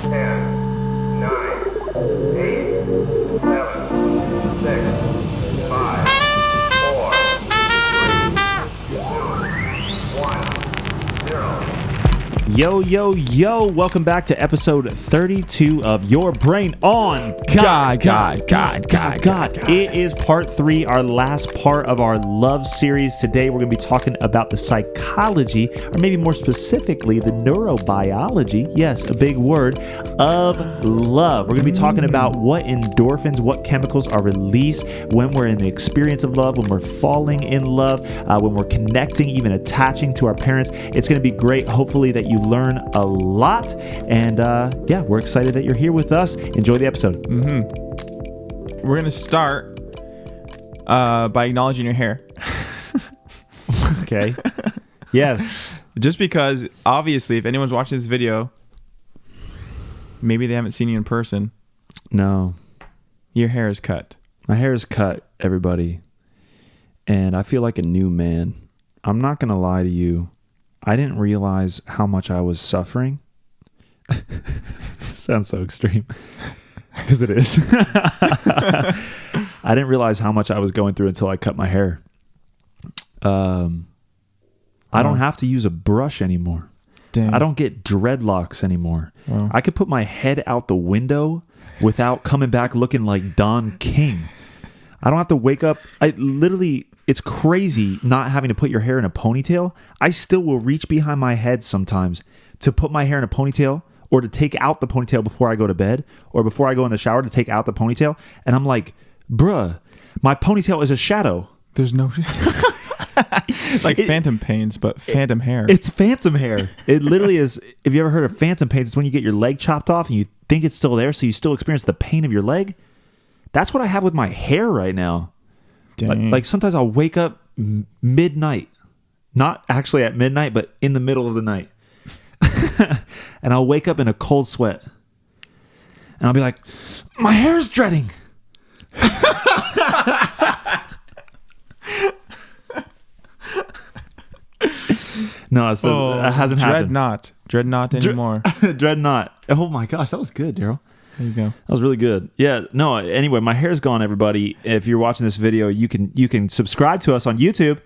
10, 9, 8, 7, 6, 5, 4, 3, 2, 1, 0. Yo, yo, yo, welcome back to episode 32 of Your Brain on God. It is part 3, our last part of our love series. Today, we're going to be talking about the psychology, or maybe more specifically, the neurobiology, yes, a big word, of love. We're going to be talking about what endorphins, what chemicals are released when we're in the experience of love, when we're falling in love, when we're connecting, even attaching to our parents. It's going to be great. Hopefully that you learn a lot, and yeah, we're excited that you're here with us. Enjoy the episode. We're going to start by acknowledging your hair. Okay. Yes. Just because, obviously, if anyone's watching this video, maybe they haven't seen you in person. No. Your hair is cut. My hair is cut, everybody. And I feel like a new man. I'm not going to lie to you. I didn't realize how much I was suffering. Sounds so extreme. Because it is. I didn't realize how much I was going through until I cut my hair. I don't have to use a brush anymore. Dang. I don't get dreadlocks anymore. Wow. I could put my head out the window without coming back looking like Don King. I don't have to wake up. It's crazy not having to put your hair in a ponytail. I still will reach behind my head sometimes to put my hair in a ponytail, or to take out the ponytail before I go to bed, or before I go in the shower to take out the ponytail. And I'm like, bruh, my ponytail is a shadow. There's no... like phantom pains, but phantom hair. It's phantom hair. It literally is. If you ever heard of phantom pains, it's when you get your leg chopped off and you think it's still there, so you still experience the pain of your leg. That's what I have with my hair right now. Like sometimes I'll wake up midnight, not actually at midnight, but in the middle of the night. And I'll wake up in a cold sweat. And I'll be like, my hair's dreading. No, it hasn't happened. Dread not anymore. Dread not. Oh my gosh, that was good, Darryl. There you go. That was really good. Yeah. No. Anyway, my hair's gone. Everybody, if you're watching this video, you can subscribe to us on YouTube.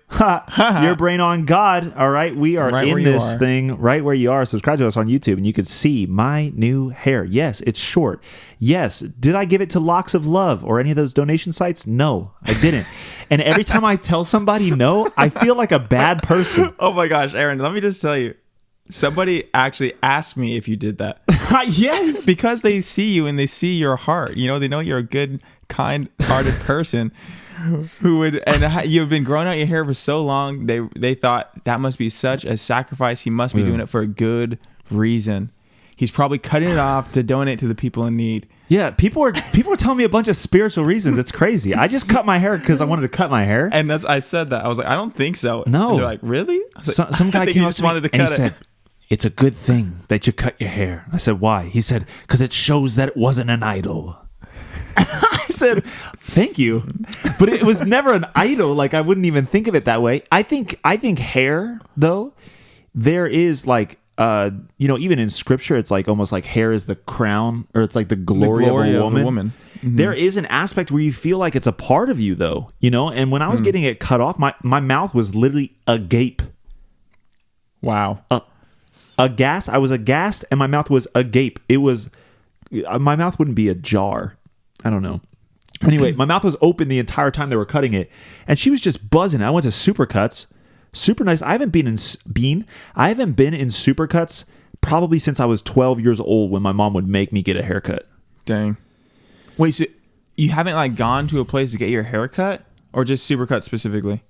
Your Brain on God. All right, we are right in this thing right where you are. Subscribe to us on YouTube, and you can see my new hair. Yes, it's short. Yes. Did I give it to Locks of Love or any of those donation sites? No, I didn't. And every time I tell somebody no, I feel like a bad person. Oh my gosh, Aaron, let me just tell you. Somebody actually asked me if you did that. Yes. Because they see you and they see your heart. You know, they know you're a good, kind-hearted person who would, and you've been growing out your hair for so long. They thought that must be such a sacrifice. He must be doing it for a good reason. He's probably cutting it off to donate to the people in need. Yeah, people are telling me a bunch of spiritual reasons. It's crazy. I just cut my hair because I wanted to cut my hair. And I said that. I was like, I don't think so. No. And they're like, really? Like, some guy came up to me wanted to cut and he said, it's a good thing that you cut your hair. I said, why? He said, because it shows that it wasn't an idol. I said, thank you. But it was never an idol. Like, I wouldn't even think of it that way. I think hair, though, there is like, even in scripture, it's like almost like hair is the crown, or it's like the glory of a woman. Mm-hmm. There is an aspect where you feel like it's a part of you, though, and when I was getting it cut off, my mouth was literally agape. Wow. Aghast. I was aghast, and my mouth was agape. It was, my mouth wouldn't be ajar. I don't know. Anyway, my mouth was open the entire time they were cutting it, and she was just buzzing. I went to Supercuts. Super nice. I haven't been in Supercuts probably since I was 12 years old, when my mom would make me get a haircut. Dang. Wait, so you haven't like gone to a place to get your haircut, or just Supercuts specifically?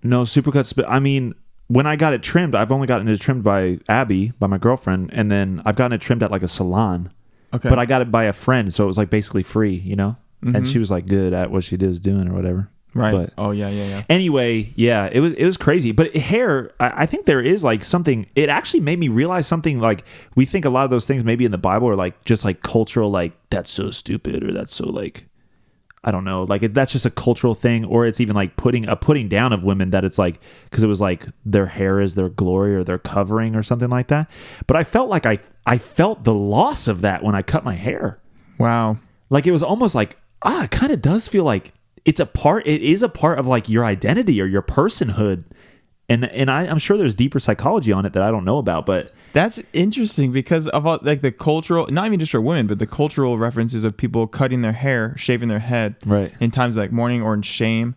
No, Supercuts. But I mean, when I got it trimmed, I've only gotten it trimmed by Abby, by my girlfriend, and then I've gotten it trimmed at like a salon. Okay. But I got it by a friend, so it was like basically free, Mm-hmm. And she was like good at what she was doing or whatever. Right. But yeah. Anyway, yeah, it was crazy. But hair, I think there is like something. It actually made me realize something. Like, we think a lot of those things maybe in the Bible are like just like cultural, like that's so stupid, or that's so like I don't know, like that's just a cultural thing, or it's even like putting down of women, that it's like because it was like their hair is their glory or their covering or something like that. But I felt like I felt the loss of that when I cut my hair. Wow. Like it was almost like it kind of does feel like it is a part of like your identity or your personhood. And I'm sure there's deeper psychology on it that I don't know about, but that's interesting because of all, like the cultural, not even just for women, but the cultural references of people cutting their hair, shaving their head, right, in times like mourning or in shame,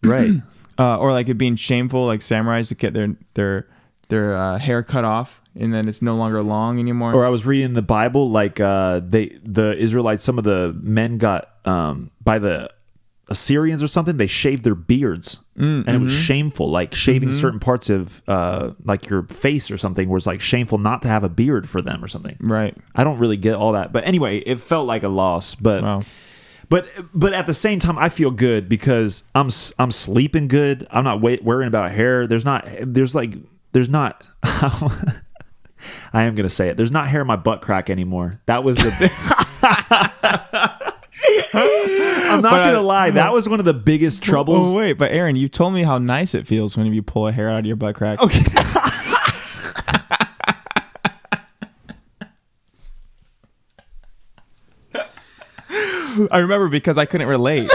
right, or like it being shameful, like samurais to get their hair cut off, and then it's no longer long anymore. Or I was reading the Bible, like the Israelites, some of the men got by the Assyrians or something, they shaved their beards, and it was shameful, like shaving certain parts of like your face or something was like shameful not to have a beard for them or something. Right. I don't really get all that, but anyway, it felt like a loss. But wow. but at the same time, I feel good because I'm sleeping good. I'm not worrying about hair. There's not. I am gonna say it. There's not hair in my butt crack anymore. That was the. I'm not going to lie. That was one of the biggest troubles. Oh, wait. But Aaron, you told me how nice it feels when you pull a hair out of your butt crack. Okay. I remember because I couldn't relate.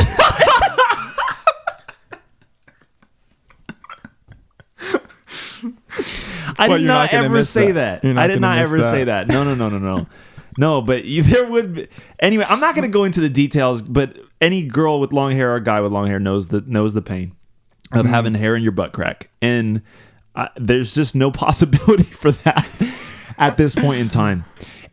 I did not ever say that. I did not ever say that. No. No, but there would be. Anyway, I'm not going to go into the details, but any girl with long hair or guy with long hair knows the pain of having hair in your butt crack. And there's just no possibility for that at this point in time.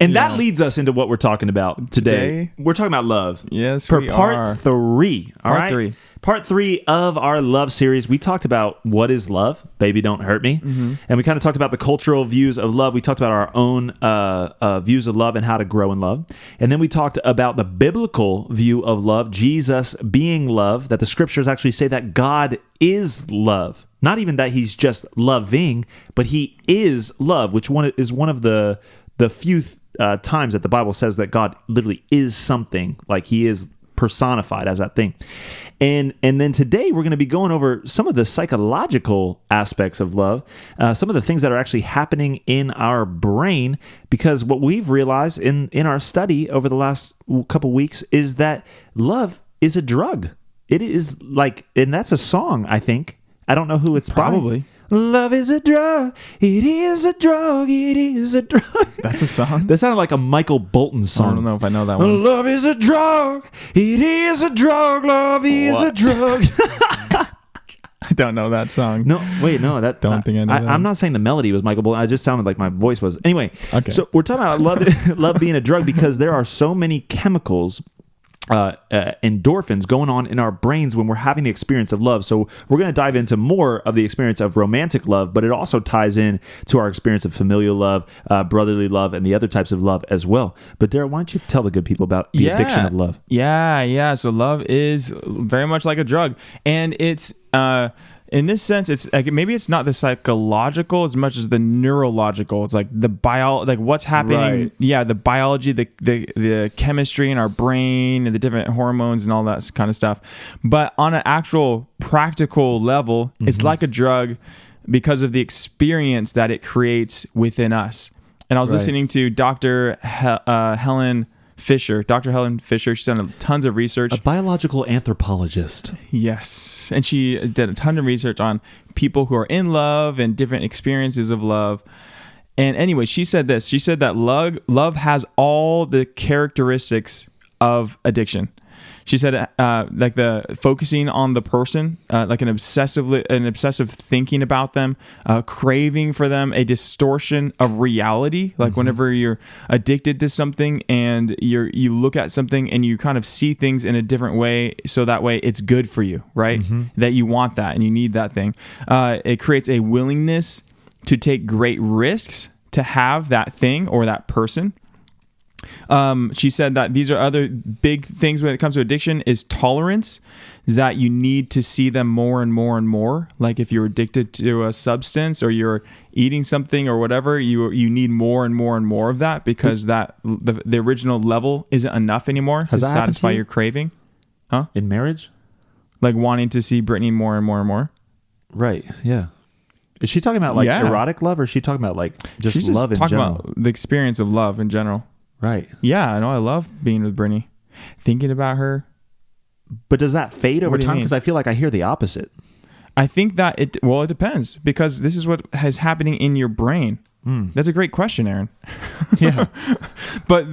And that leads us into what we're talking about today. We're talking about love. Yes, for we part are. 3. All Part right? 3. Part 3 of our love series. We talked about what is love, baby, don't hurt me. And we kind of talked about the cultural views of love. We talked about our own views of love and how to grow in love. And then we talked about the biblical view of love, Jesus being love, that the scriptures actually say that God is love. Not even that he's just loving, but he is love, which is one of the few times that the Bible says that God literally is something, like he is personified as that thing. And then today we're going to be going over some of the psychological aspects of love, some of the things that are actually happening in our brain, because what we've realized in our study over the last couple weeks is that love is a drug. It is like, and that's a song, I think. I don't know who it's Probably. by. Love is a drug. It is a drug. It is a drug. That's a song? That sounded like a Michael Bolton song. I don't know if I know that one. Love is a drug. It is a drug. Love is a drug. I don't know that song. No, wait, no. Don't think I know that. I'm not saying the melody was Michael Bolton. I just sounded like my voice was. Anyway, okay. So we're talking about love being a drug because there are so many chemicals, endorphins going on in our brains when we're having the experience of love. So we're going to dive into more of the experience of romantic love, but it also ties in to our experience of familial love, brotherly love, and the other types of love as well. But Darryl, why don't you tell the good people about the addiction of love? Yeah. So love is very much like a drug, and it's in this sense, it's like maybe it's not the psychological as much as the neurological. It's like the like what's happening. Right. Yeah, the biology, the chemistry in our brain, and the different hormones and all that kind of stuff. But on an actual practical level, it's like a drug because of the experience that it creates within us. And I was listening to Dr. Helen Fisher. She's done tons of research. A biological anthropologist. Yes. And she did a ton of research on people who are in love and different experiences of love. And anyway, she said this. She said that love has all the characteristics of addiction. She said like the focusing on the person, like an obsessive thinking about them, craving for them, a distortion of reality. Like whenever you're addicted to something and you look at something and you kind of see things in a different way, so that way it's good for you, right? That you want that and you need that thing. It creates a willingness to take great risks to have that thing or that person. She said that these are other big things when it comes to addiction is tolerance, is that you need to see them more and more and more. Like if you're addicted to a substance or you're eating something or whatever, you need more and more and more of that because that the original level isn't enough anymore to satisfy your craving. Huh? In marriage? Like wanting to see Brittany more and more and more. Right. Yeah. Is she talking about like erotic love, or is she talking about like just She's love in talking general? about the experience of love in general. Right. Yeah, I know. I love being with Brittany, thinking about her. But does that fade over What do you time? mean? Because I feel like I hear the opposite. I think that it depends, because this is what is happening in your brain. That's a great question, Aaron. Yeah. But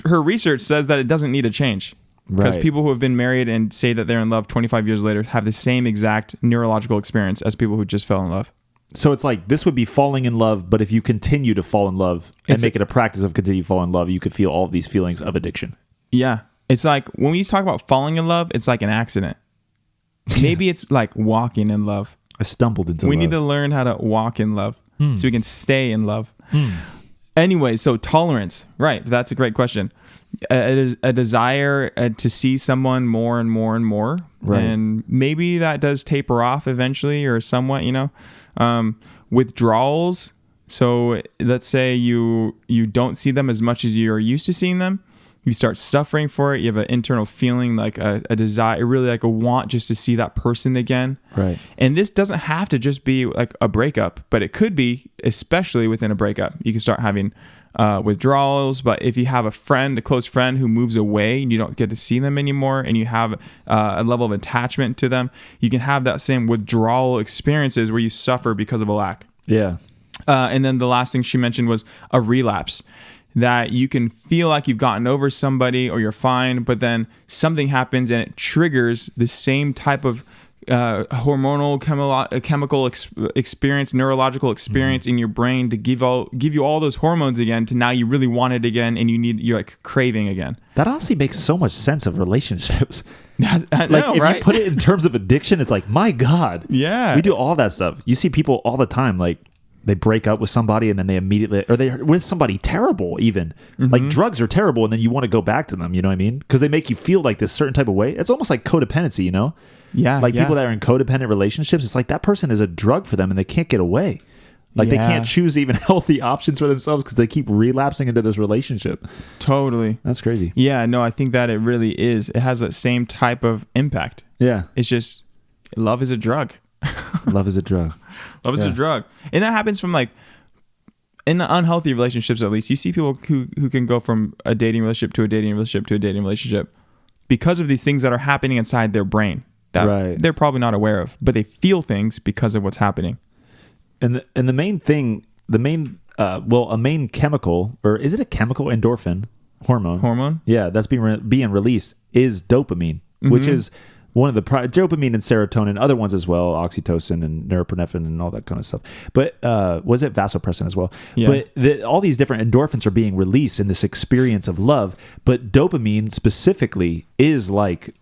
her research says that it doesn't need to change, because Right. people who have been married and say that they're in love 25 years later have the same exact neurological experience as people who just fell in love. So it's like this would be falling in love, but if you continue to fall in love and It's- make it a practice of continue to fall in love, you could feel all of these feelings of addiction. Yeah. It's like when we talk about falling in love, it's like an accident. Maybe it's like walking in love. I stumbled into We love. need to learn how to walk in love so we can stay in love. Anyway, so tolerance, right? That's a great question. A desire to see someone more and more and more, Right. and maybe that does taper off eventually, or somewhat. Withdrawals. So let's say you don't see them as much as you're used to seeing them. You start suffering for it. You have an internal feeling, like a desire, really like a want just to see that person again. Right. And this doesn't have to just be like a breakup, but it could be, especially within a breakup. You can start having withdrawals. But if you have a close friend who moves away and you don't get to see them anymore, and you have a level of attachment to them, you can have that same withdrawal experiences where you suffer because of a lack. Yeah. And then the last thing she mentioned was a relapse, that you can feel like you've gotten over somebody or you're fine, but then something happens and it triggers the same type of hormonal chemical experience, neurological experience in your brain to give you all those hormones again, to now you really want it again, and you're like craving again. That honestly makes so much sense of relationships. I Like know, if right? you put it in terms of addiction, it's like, my God. Yeah. We do all that stuff. You see people all the time, like they break up with somebody and then they immediately, or they're with somebody terrible even. Like drugs are terrible and then you want to go back to them, you know what I mean? Because they make you feel like this certain type of way. It's almost like codependency, you know? Yeah. Like yeah. people that are in codependent relationships, it's like that person is a drug for them and they can't get away. Like they Yeah. can't choose even healthy options for themselves because they keep relapsing into this relationship. Totally. That's crazy. Yeah, no, I think that it really is. It has that same type of impact. Yeah. It's just, love is a drug. Love is a drug. Love is a drug. And that happens from like, in unhealthy relationships, at least, you see people who can go from a dating relationship to a dating relationship to a dating relationship because of these things that are happening inside their brain that Right. they're probably not aware of, but they feel things because of what's happening. And the main thing, a main chemical, or is it a chemical, endorphin hormone? Hormone? Yeah, that's being released is dopamine, which is one of the dopamine and serotonin, other ones as well, oxytocin and norepinephrine and all that kind of stuff. But was it vasopressin as well? Yeah. But all these different endorphins are being released in this experience of love. But dopamine specifically is like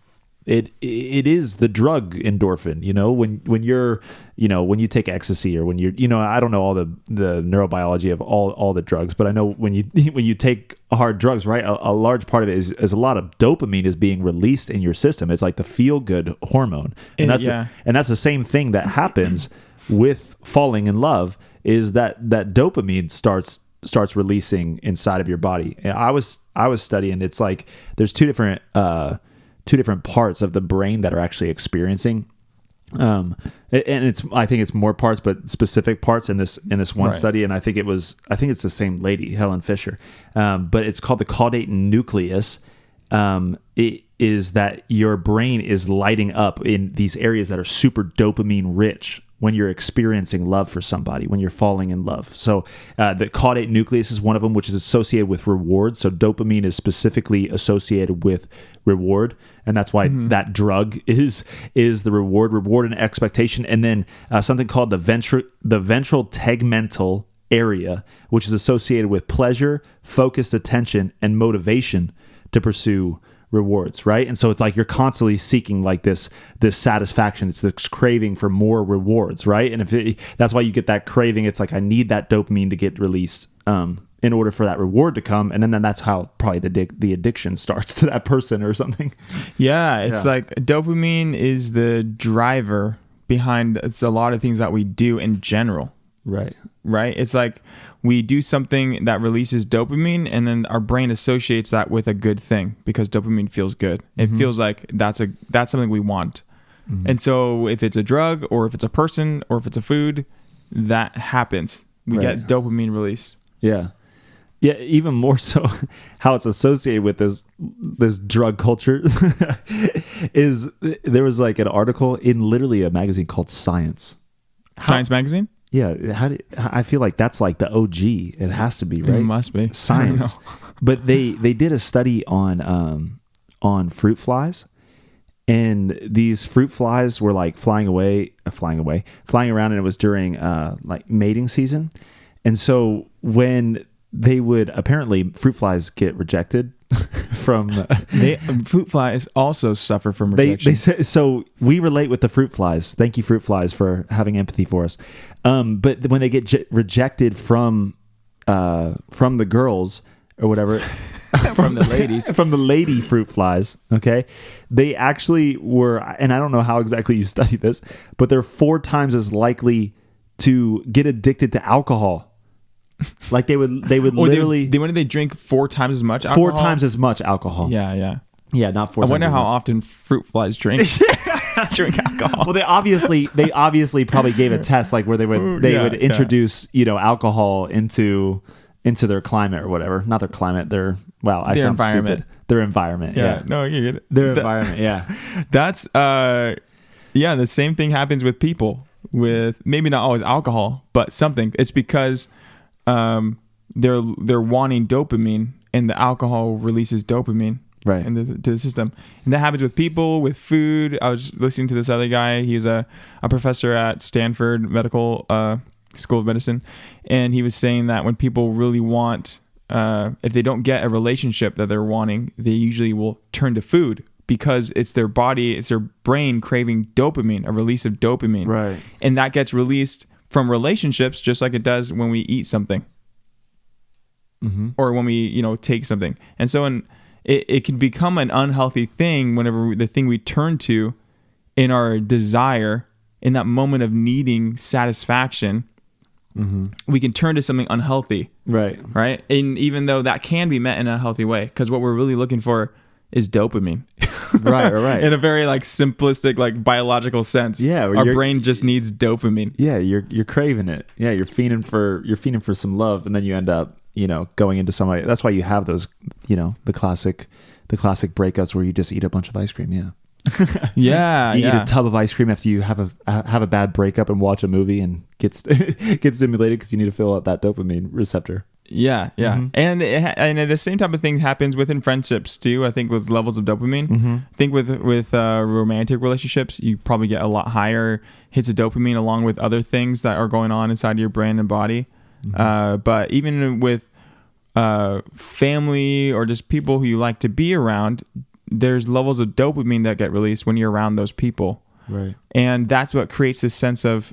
it is the drug endorphin. You know, when you're, you know, when you take ecstasy, or when you're, you know, I don't know all the neurobiology of all the drugs, but I know when you take hard drugs, right, a large part of it is a lot of dopamine is being released in your system. It's like the feel good hormone, and that's the same thing that happens with falling in love, is that dopamine starts releasing inside of your body. And I was studying, it's like there's two different parts of the brain that are actually experiencing, and I think it's more parts, but specific parts in this one study. And I think it's the same lady, Helen Fisher, but it's called the caudate nucleus. It is that your brain is lighting up in these areas that are super dopamine rich when you're experiencing love for somebody, when you're falling in love. So the caudate nucleus is one of them, which is associated with reward. So dopamine is specifically associated with reward, and that's why that drug is the reward and expectation. And then something called the ventral tegmental area, which is associated with pleasure, focused attention, and motivation to pursue rewards, right? And so it's like you're constantly seeking like this satisfaction. It's this craving for more rewards, right? And that's why you get that craving. It's like, I need that dopamine to get released in order for that reward to come, and then that's how probably the addiction starts to that person or something. Yeah, it's like dopamine is the driver behind a lot of things that we do in general. Right. Right? It's like we do something that releases dopamine, and then our brain associates that with a good thing because dopamine feels good. It feels like that's something we want. And so if it's a drug or if it's a person or if it's a food, that happens. We get dopamine release. Yeah. Yeah, even more so how it's associated with this drug culture is there was like an article in literally a magazine called Science. Science magazine? Yeah, I feel like that's like the OG. It has to be, right? It must be. Science. But they did a study on fruit flies, and these fruit flies were like flying around, and it was during like mating season. And so when they would apparently fruit flies get rejected from fruit flies also suffer from rejection. So we relate with the fruit flies. Thank you, fruit flies, for having empathy for us. But when they get rejected from the girls or whatever, from the ladies, from the lady fruit flies, okay, they actually were, and I don't know how exactly you study this, but they're 4 times as likely to get addicted to alcohol. Like they would literally. When did they drink 4 times as much alcohol? 4 times as much alcohol. Yeah. Yeah, not 4 times. I wonder as how much. often fruit flies drink alcohol. Well, they obviously probably gave a test like where they would introduce alcohol into their climate or whatever. Not their climate. Their environment. Stupid. Their environment. Yeah. No, you get it. Their environment. Yeah. That's the same thing happens with people with maybe not always alcohol, but something. It's because they're wanting dopamine, and the alcohol releases dopamine to the system. And that happens with people, with food. I was listening to this other guy. He's a professor at Stanford Medical School of Medicine, and he was saying that when people really want, if they don't get a relationship that they're wanting, they usually will turn to food because it's their body, it's their brain craving dopamine, a release of dopamine. Right. And that gets released from relationships just like it does when we eat something. Or when we, take something. And so it can become an unhealthy thing whenever the thing we turn to in our desire, in that moment of needing satisfaction, we can turn to something unhealthy. Right. And even though that can be met in a healthy way, because what we're really looking for is dopamine. Right. In a very like simplistic, like biological sense. Yeah. Our brain just needs dopamine. Yeah. You're craving it. Yeah. You're fiending for some love, and then you end up, going into somebody. That's why you have those, the classic breakups where you just eat a bunch of ice cream. Yeah. You eat a tub of ice cream after you have a bad breakup and watch a movie and get stimulated because you need to fill out that dopamine receptor. Yeah. And the same type of thing happens within friendships too. I think with levels of dopamine. I think with romantic relationships, you probably get a lot higher hits of dopamine along with other things that are going on inside your brain and body. But even with family or just people who you like to be around, there's levels of dopamine that get released when you're around those people. Right. And that's what creates this sense of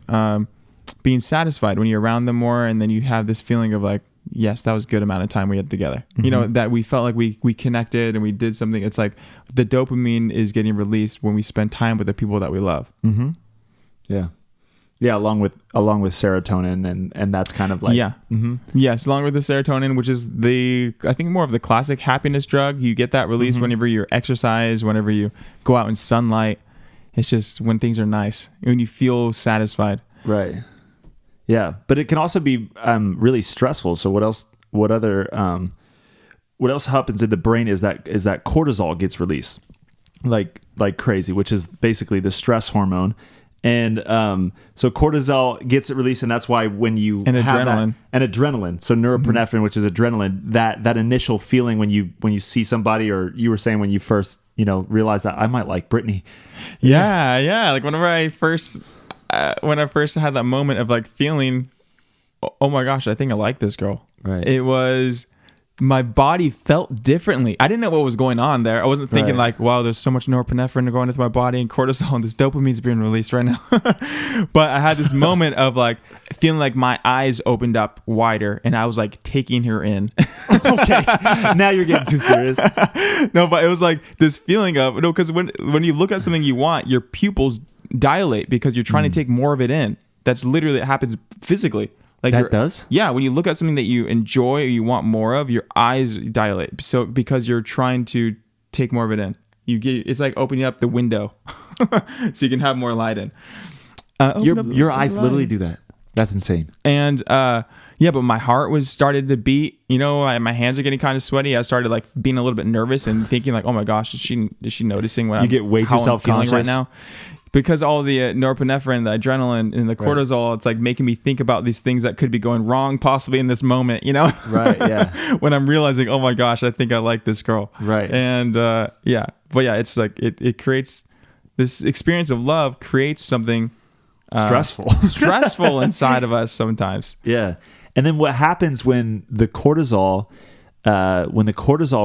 being satisfied when you're around them more, and then you have this feeling of like, yes, that was a good amount of time we had together. That we felt like we connected and we did something. It's like the dopamine is getting released when we spend time with the people that we love. Yeah, along with serotonin, and that's kind of like yes, along with the serotonin, which is I think more of the classic happiness drug. You get that release whenever you exercise, whenever you go out in sunlight. It's just when things are nice, when you feel satisfied. Right. Yeah, but it can also be really stressful. So what else happens in the brain is that cortisol gets released like crazy, which is basically the stress hormone. And so cortisol gets it released, and that's why when you have adrenaline. Adrenaline, so norepinephrine, which is adrenaline, that initial feeling when you see somebody, or you were saying when you first realize that I might like Brittany. Yeah. Like whenever I first had that moment of like feeling, oh my gosh, I think I like this girl. Right. It was, my body felt differently. I didn't know what was going on there. I wasn't thinking like, wow, there's so much norepinephrine going into my body and cortisol and this dopamine's being released right now. But I had this moment of like feeling like my eyes opened up wider and I was like taking her in. Okay. Now you're getting too serious. No, but it was like this feeling of, because when you look at something you want, your pupils dilate because you're trying to take more of it in. That's literally, it happens physically. Like That does? Yeah, when you look at something that you enjoy or you want more of, your eyes dilate. So because you're trying to take more of it in. It's like opening up the window so you can have more light in. Your eyes literally do that. That's insane. And but my heart was started to beat. My hands are getting kind of sweaty. I started like being a little bit nervous and thinking like, oh my gosh, is she noticing what get way too how I'm self-conscious feeling right now? Because all the norepinephrine, the adrenaline, and the cortisol, it's like making me think about these things that could be going wrong possibly in this moment, Right, yeah. When I'm realizing, oh my gosh, I think I like this girl. Right. And it's like it creates this experience of love, creates something stressful inside of us sometimes. Yeah. And then what happens when the cortisol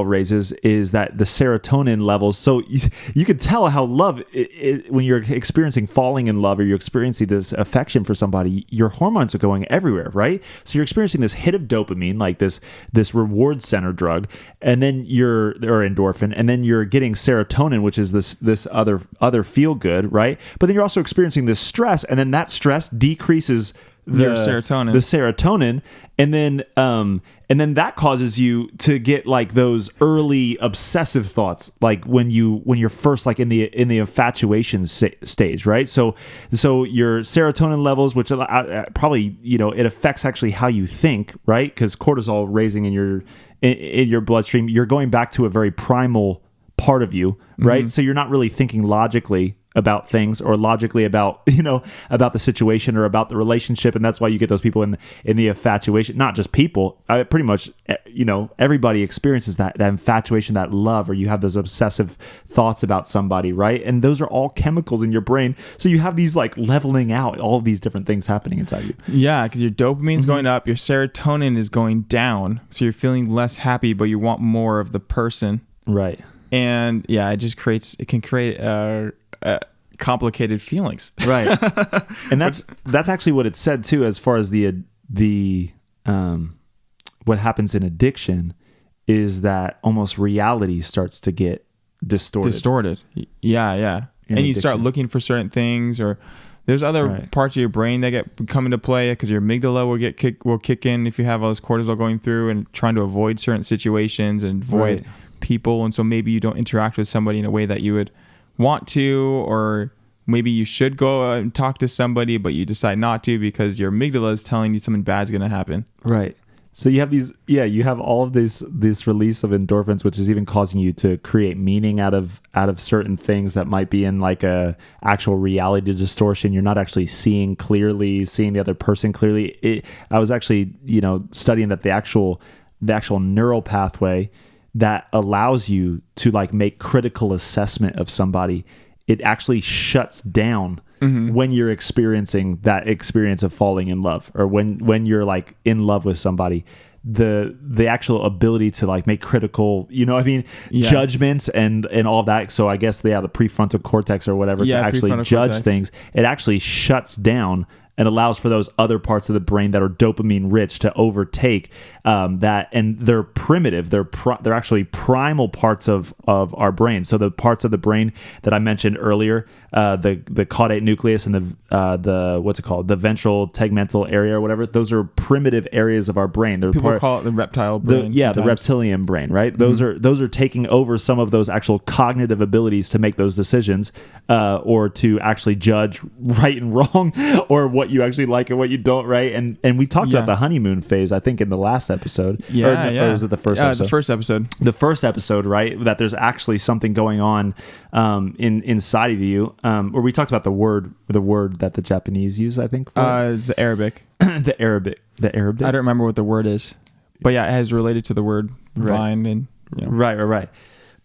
raises is that the serotonin levels. So you can tell how love, when you're experiencing falling in love or you're experiencing this affection for somebody, your hormones are going everywhere, right? So you're experiencing this hit of dopamine, like this reward center drug, and then or endorphin, and then you're getting serotonin, which is this other feel good, right? But then you're also experiencing this stress, and then that stress decreases Your serotonin. The serotonin, and then that causes you to get like those early obsessive thoughts, like when you're first like in the infatuation stage, right? So your serotonin levels, which probably it affects actually how you think, right? Because cortisol raising in your bloodstream, you're going back to a very primal part of you, right? So you're not really thinking logically about things or logically about about the situation or about the relationship, and that's why you get those people in the infatuation. Not just people, pretty much everybody experiences that infatuation, that love, or you have those obsessive thoughts about somebody, right? And those are all chemicals in your brain, so you have these like leveling out, all of these different things happening inside you. Yeah, because your dopamine's going up, your serotonin is going down, so you're feeling less happy, but you want more of the person, right? And yeah, it can create complicated feelings, right? And that's actually what it said too, as far as the what happens in addiction is that almost reality starts to get distorted. Yeah. And you start looking for certain things, or there's other parts of your brain that come into play because your amygdala will kick in if you have all this cortisol going through and trying to avoid certain situations and avoid people. And so maybe you don't interact with somebody in a way that you would want to, or maybe you should go and talk to somebody, but you decide not to because your amygdala is telling you something bad's going to happen. Right. So you have you have all of this release of endorphins, which is even causing you to create meaning out of certain things that might be in like a actual reality distortion. You're not actually seeing the other person clearly. I was actually, studying that the actual neural pathway that allows you to like make critical assessment of somebody, it actually shuts down when you're experiencing that experience of falling in love, or when you're like in love with somebody. The actual ability to like make critical, judgments and all of that. So I guess the prefrontal cortex or whatever to actually judge things, it actually shuts down and allows for those other parts of the brain that are dopamine rich to overtake that. And they're primitive. They're actually primal parts of our brain. So the parts of the brain that I mentioned earlier, the caudate nucleus and the what's it called, the ventral tegmental area or whatever, those are primitive areas of our brain. People call it the reptile brain. The reptilian brain, right? Mm-hmm. Those are taking over some of those actual cognitive abilities to make those decisions, or to actually judge right and wrong, or what you actually like and what you don't, right? And we talked about the honeymoon phase, I think, in the last episode. Or was it the first episode? The first episode. The first episode, right? That there's actually something going on inside of you. Or we talked about the word that the Japanese use, I think. It's the Arabic. The Arabic. I don't remember what the word is, but yeah, it has related to the word vine and right.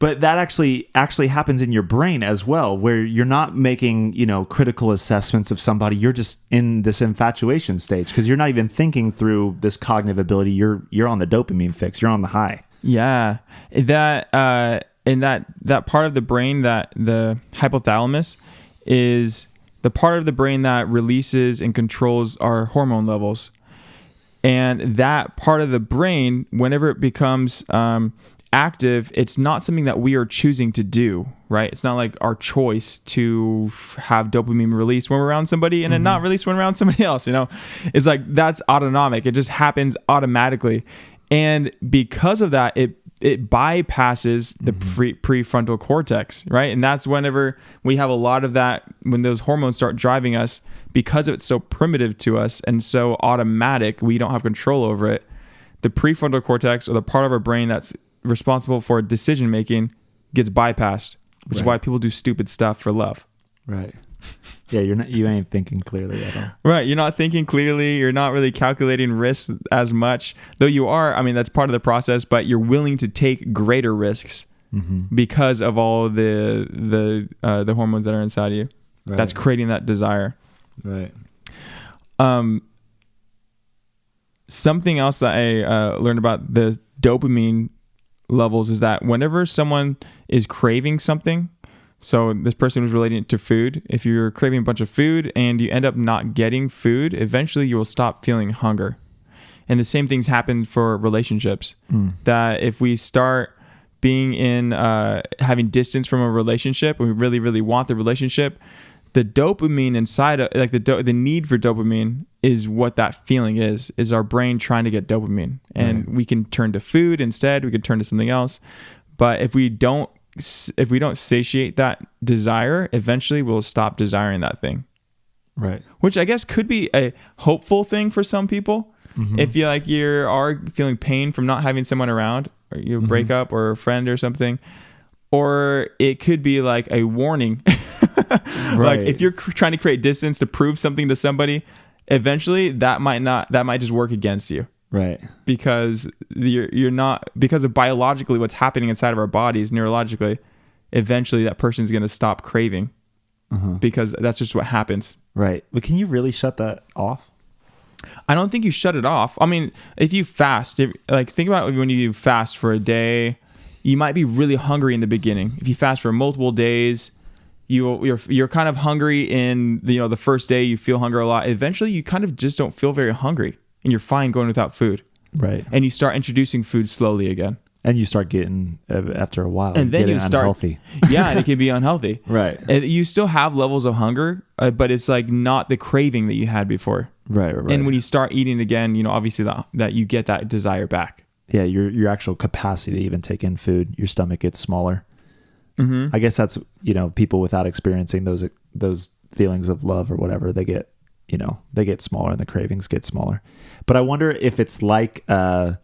But that actually happens in your brain as well, where you're not making, critical assessments of somebody. You're just in this infatuation stage because you're not even thinking through this cognitive ability. You're on the dopamine fix. You're on the high. Yeah, that part of the brain, that the hypothalamus, is the part of the brain that releases and controls our hormone levels. And that part of the brain, whenever it becomes active, it's not something that we are choosing to do, right? It's not like our choice to have dopamine released when we're around somebody and then not released when we're around somebody else, you know? It's like that's autonomic. It just happens automatically. And because of that, it bypasses the prefrontal cortex, right? And that's whenever we have a lot of that, when those hormones start driving us, because it's so primitive to us and so automatic, we don't have control over it. The prefrontal cortex, or the part of our brain that's responsible for decision making, gets bypassed, which is why people do stupid stuff for love. Right. Yeah, you ain't thinking clearly at all. Right, you're not thinking clearly. You're not really calculating risks as much, though you are. I mean, that's part of the process, but you're willing to take greater risks because of all the hormones that are inside of you. Right. That's creating that desire. Right. Something else that I learned about the dopamine levels is that whenever someone is craving something, so this person was relating it to food. If you're craving a bunch of food and you end up not getting food, eventually you will stop feeling hunger. And the same things happen for relationships. That if we start being in having distance from a relationship, and we really, really want the relationship, the dopamine inside of, like the need for dopamine is what that feeling is our brain trying to get dopamine. And we can turn to food instead. We can turn to something else. But if we don't satiate that desire, eventually we'll stop desiring that thing. Right. Which I guess could be a hopeful thing for some people. If you are feeling pain from not having someone around, or you break up, or a friend or something, or it could be like a warning. Like if you're trying to create distance to prove something to somebody, eventually that might just work against you. Right. Because you're not, because of biologically what's happening inside of our bodies, neurologically, eventually that person's going to stop craving because that's just what happens. Right. But can you really shut that off? I don't think you shut it off. I mean, if you fast, think about when you fast for a day, you might be really hungry in the beginning. If you fast for multiple days, you're kind of hungry in the first day, you feel hunger a lot. Eventually you kind of just don't feel very hungry. And you're fine going without food. Right. And you start introducing food slowly again. And you start getting, after a while, and then you start unhealthy. Yeah, and it can be unhealthy. Right. And you still have levels of hunger, but it's like not the craving that you had before. Right. And when you start eating again, obviously that you get that desire back. Yeah, your actual capacity to even take in food, your stomach gets smaller. I guess that's, people without experiencing those feelings of love or whatever, they get smaller and the cravings get smaller. But I wonder if it's like a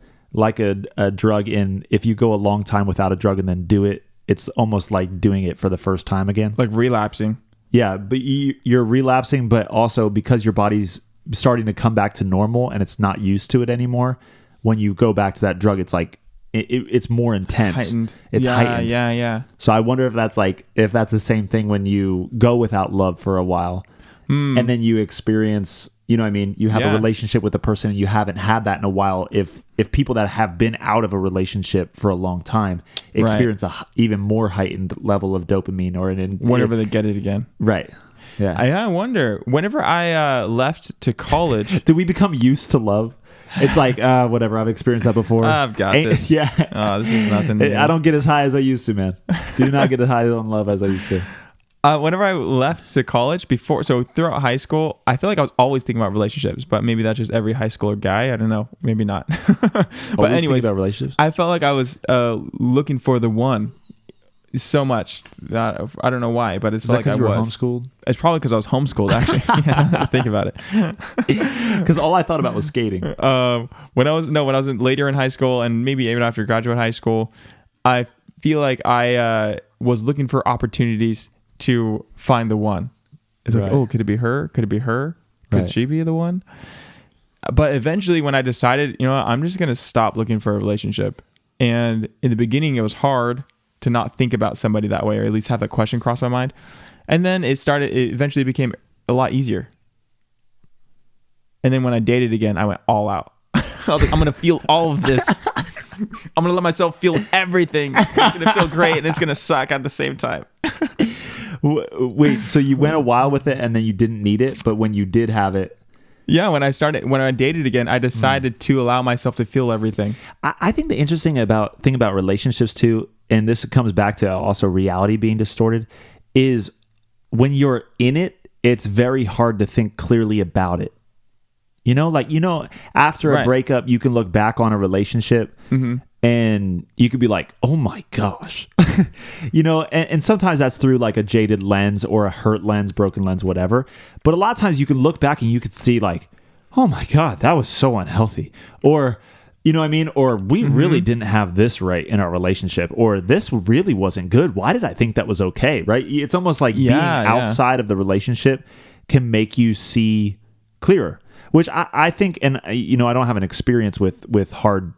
drug if you go a long time without a drug and then do it, it's almost like doing it for the first time again. Like relapsing. Yeah, but you're relapsing, but also because your body's starting to come back to normal and it's not used to it anymore, when you go back to that drug, it's like, it's more intense. Heightened. It's heightened. Yeah. So I wonder if that's the same thing when you go without love for a while. And then you experience, you have a relationship with a person and you haven't had that in a while. If people that have been out of a relationship for a long time experience a even more heightened level of dopamine whenever they get it again. Right. Yeah. I wonder, whenever I left to college. Do we become used to love? It's like, whatever, I've experienced that before. I've got this. Yeah. Oh, this is nothing. I don't get as high as I used to, man. Do not get as high on love as I used to. Whenever I left to college throughout high school, I feel like I was always thinking about relationships, but maybe that's just every high schooler guy. I don't know. Maybe not. But anyways, about relationships? I felt like I was looking for the one so much that I don't know why, but it's like I was homeschooled. It's probably because I was homeschooled, actually. Yeah, think about it. Because all I thought about was skating. When I was later in high school and maybe even after graduate high school, I feel like I was looking for opportunities to find the one. It's like, oh, could it be her? Could it be her? Could she be the one? But eventually when I decided, I'm just going to stop looking for a relationship. And in the beginning, it was hard to not think about somebody that way, or at least have that question cross my mind. And then it eventually became a lot easier. And then when I dated again, I went all out. I was like, I'm going to feel all of this. I'm going to let myself feel everything. It's going to feel great and it's going to suck at the same time. Wait, so you went a while with it and then you didn't need it, but when you did have it, Yeah, when I dated again, I decided to allow myself to feel everything. I think the interesting thing about relationships too, and this comes back to also reality being distorted, is when you're in it, it's very hard to think clearly about it. After a breakup, you can look back on a relationship and you could be like, oh my gosh, and sometimes that's through like a jaded lens or a hurt lens, broken lens, whatever. But a lot of times you can look back and you could see like, oh my God, that was so unhealthy. Or, you know what I mean? Or we really didn't have this right in our relationship, or this really wasn't good. Why did I think that was okay? Right. It's almost like being outside of the relationship can make you see clearer, which I think, and I don't have an experience with hard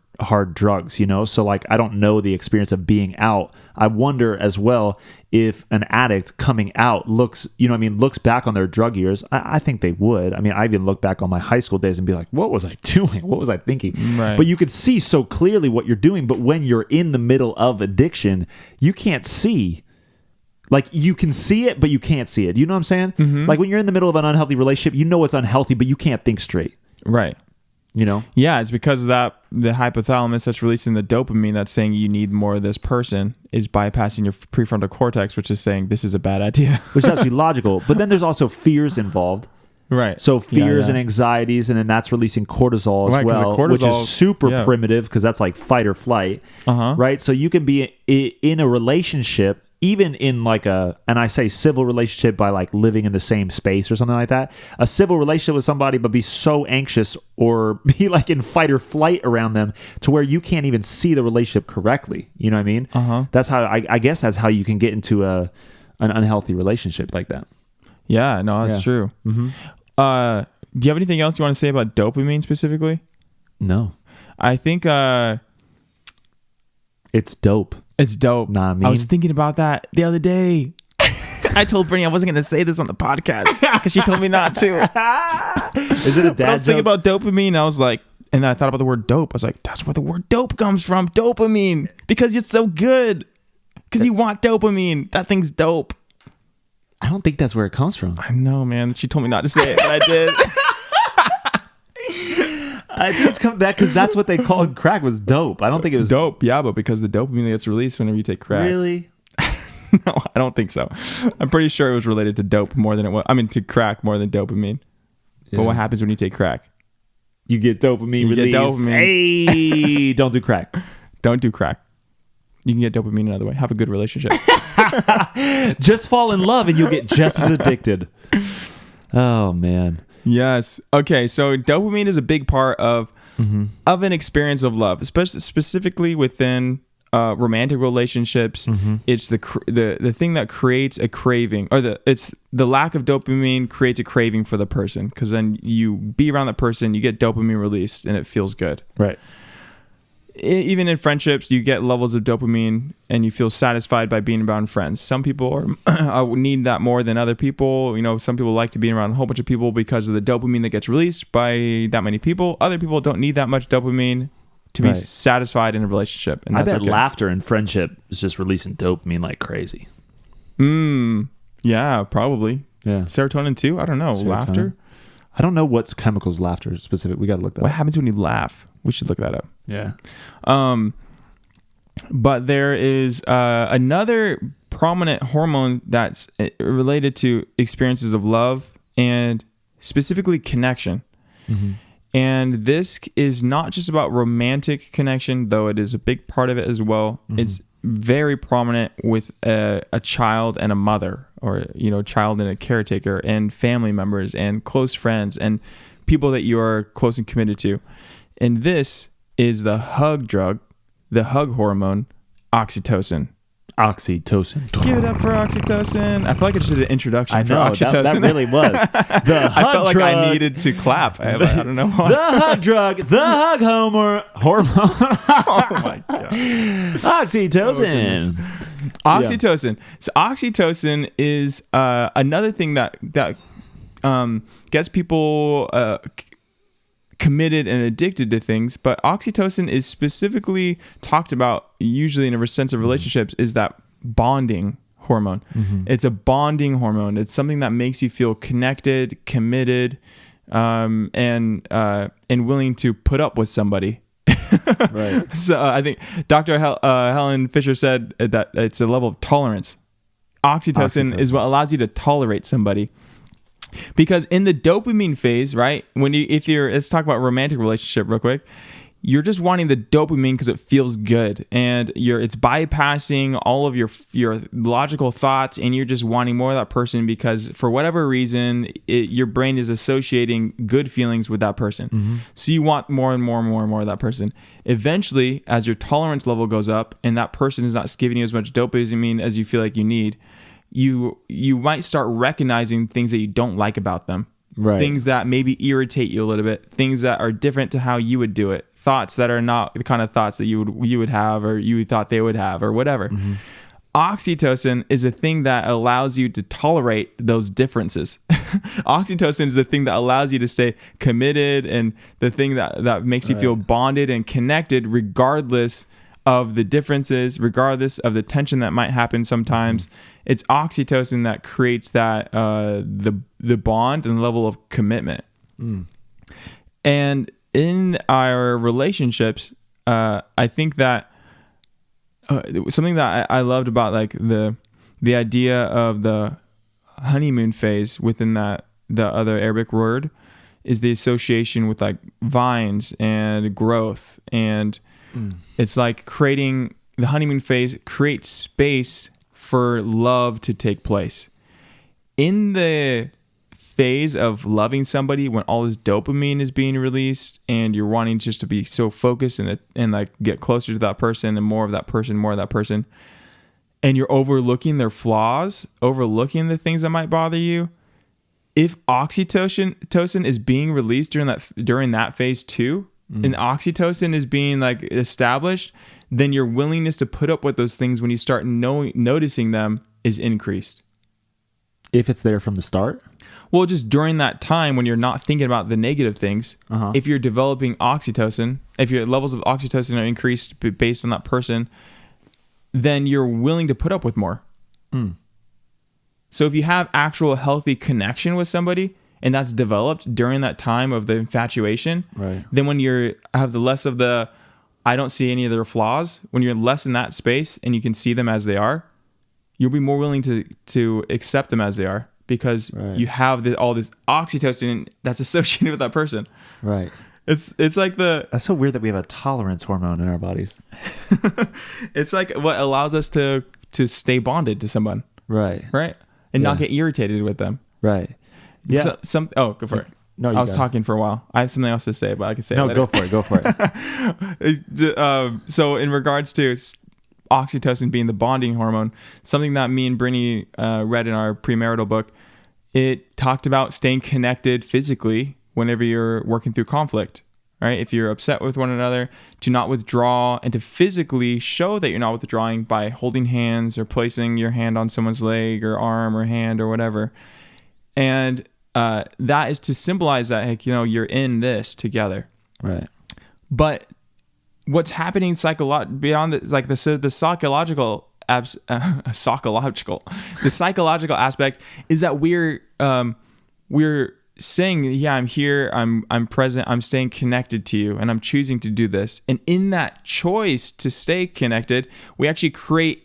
drugs, so like I don't know the experience of being out. I wonder as well if an addict coming out looks back on their drug years. I think they would. I mean, I even look back on my high school days and be like, what was I doing? What was I thinking? Right. But you could see so clearly what you're doing. But when you're in the middle of addiction, you can't see. Like, you can see it, but you can't see it. You know what I'm saying? Like when you're in the middle of an unhealthy relationship, it's unhealthy, but you can't think straight. Right. Yeah, it's because of that the hypothalamus that's releasing the dopamine that's saying you need more of this person is bypassing your prefrontal cortex, which is saying this is a bad idea. Which is actually logical. But then there's also fears involved. Right. So fears and anxieties, and then that's releasing cortisol as well, which is super primitive because that's like fight or flight. Right. So you can be in a relationship, even in like and I say civil relationship by like living in the same space or something like that, a civil relationship with somebody, but be so anxious or be like in fight or flight around them to where you can't even see the relationship correctly. You know what I mean? That's how, I guess that's how you can get into an unhealthy relationship like that. Yeah, no, that's true. Do you have anything else you want to say about dopamine specifically? No. I think it's dope. It's dope. Nah, I was thinking about that the other day. I told Brittany I wasn't going to say this on the podcast because she told me not to. Is it a dad I was thinking about dopamine. I was like, and then I thought about the word dope. I was like, that's where the word dope comes from. Dopamine. Because it's so good. Because you want dopamine. That thing's dope. I don't think that's where it comes from. I know, man. She told me not to say it, but I did. I think it's coming back because that's what they called crack was dope. I don't think it was dope. Yeah, but because the dopamine that gets released whenever you take crack. Really? No, I don't think so. I'm pretty sure it was related to dope more than it was. I mean, to crack more than dopamine. Yeah. But what happens when you take crack? You get dopamine release. Get dopamine. Hey, don't do crack. Don't do crack. You can get dopamine another way. Have a good relationship. Just fall in love and you'll get just as addicted. Oh, man. Yes. Okay. So dopamine is a big part of an experience of love, especially specifically within romantic relationships. It's the thing that creates a craving, or it's the lack of dopamine creates a craving for the person, because then you be around that person, you get dopamine released, and it feels good. Right. Even in friendships, you get levels of dopamine and you feel satisfied by being around friends. Some people need that more than other people. Some people like to be around a whole bunch of people because of the dopamine that gets released by that many people. Other people don't need that much dopamine to be satisfied in a relationship. And that's I bet laughter and friendship is just releasing dopamine like crazy. Yeah, probably. Yeah. Serotonin too? I don't know. Serotonin. Laughter? I don't know what's chemicals laughter specific. We got to look that up. What happens when you laugh? We should look that up. Yeah. But there is another prominent hormone that's related to experiences of love and specifically connection. And this is not just about romantic connection, though it is a big part of it as well. It's very prominent with a child and a mother, or child and a caretaker, and family members and close friends and people that you are close and committed to. And this is the hug drug, the hug hormone, oxytocin. Oxytocin. Give it up for oxytocin. I feel like I just did an introduction for oxytocin. That really was. The hug I felt drug. like I needed to clap. I don't know why. The hug drug. The hug hormone. Oh my God. Oxytocin. Oxytocin. So oxytocin is another thing that gets people committed and addicted to things, but oxytocin is specifically talked about usually in a sense of relationships is that bonding hormone. It's a bonding hormone. It's something that makes you feel connected, committed, and willing to put up with somebody. Right. So I think Dr. Helen Fisher said that it's a level of tolerance. Oxytocin is what allows you to tolerate somebody. Because in the dopamine phase, right? Let's talk about romantic relationship real quick. You're just wanting the dopamine because it feels good, and it's bypassing all of your logical thoughts, and you're just wanting more of that person because for whatever reason, your brain is associating good feelings with that person. Mm-hmm. So you want more and more and more and more of that person. Eventually, as your tolerance level goes up, and that person is not giving you as much dopamine as you feel like you need, you might start recognizing things that you don't like about them. Right. Things that maybe irritate you a little bit, things that are different to how you would do it, thoughts that are not the kind of thoughts that you would have or you thought they would have or whatever. Mm-hmm. Oxytocin is a thing that allows you to tolerate those differences. Oxytocin is the thing that allows you to stay committed and the thing that makes you feel bonded and connected regardless of the differences, regardless of the tension that might happen sometimes. Mm-hmm. It's oxytocin that creates that the bond and the level of commitment. Mm. And in our relationships, I think that something that I loved about like the idea of the honeymoon phase within the other Arabic word is the association with like vines and growth. And it's like creating the honeymoon phase creates space for love to take place. In the phase of loving somebody, when all this dopamine is being released and you're wanting just to be so focused and like get closer to that person and more of that person, and you're overlooking their flaws, overlooking the things that might bother you. If oxytocin is being released during that phase too, and oxytocin is being like established, then your willingness to put up with those things when you start noticing them is increased. If it's there from the start? Well, just during that time when you're not thinking about the negative things, if you're developing oxytocin, if your levels of oxytocin are increased based on that person, then you're willing to put up with more. So if you have actual healthy connection with somebody, and that's developed during that time of the infatuation, right, then when you have the less of the, I don't see any of their flaws, when you're less in that space and you can see them as they are, you'll be more willing to accept them as they are because you have all this oxytocin that's associated with that person. Right. It's like that's so weird that we have a tolerance hormone in our bodies. It's like what allows us to stay bonded to someone. Right. Right. And not get irritated with them. Right. Yeah. Go for it. No, I was talking for a while. I have something else to say, but I can say it later. Go for it. So in regards to oxytocin being the bonding hormone, something that me and Brittany read in our premarital book, it talked about staying connected physically whenever you're working through conflict, right? If you're upset with one another, to not withdraw and to physically show that you're not withdrawing by holding hands or placing your hand on someone's leg or arm or hand or whatever. And that is to symbolize that, like, you're in this together. Right. But what's happening beyond the psychological aspect is that we're saying, yeah, I'm here, I'm present, I'm staying connected to you, and I'm choosing to do this. And in that choice to stay connected, we actually create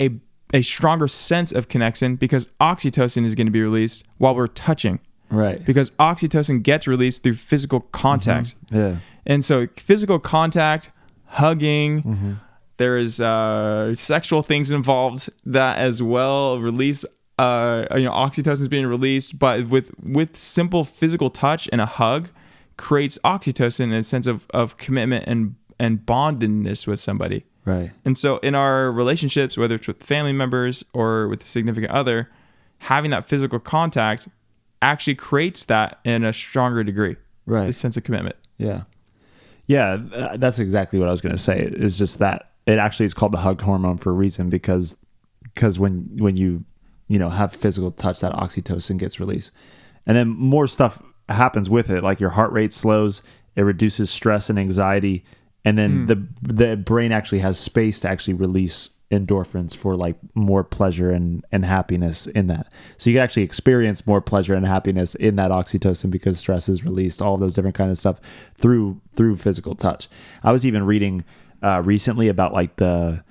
a stronger sense of connection because oxytocin is going to be released while we're touching. Right. Because oxytocin gets released through physical contact. Mm-hmm. Yeah. And so physical contact, hugging, there is sexual things involved that as well release, oxytocin is being released, but with simple physical touch and a hug creates oxytocin and a sense of commitment and bondedness with somebody. Right. And so in our relationships, whether it's with family members or with a significant other, having that physical contact actually creates that in a stronger degree. Right. This sense of commitment. Yeah. Yeah. That's exactly what I was going to say. It's just that it actually is called the hug hormone for a reason because when you have physical touch, that oxytocin gets released. And then more stuff happens with it. Like your heart rate slows, it reduces stress and anxiety. And then the brain actually has space to actually release endorphins for like more pleasure and happiness in that. So you can actually experience more pleasure and happiness in that oxytocin because stress is released, all of those different kind of stuff through physical touch. I was even reading recently about like the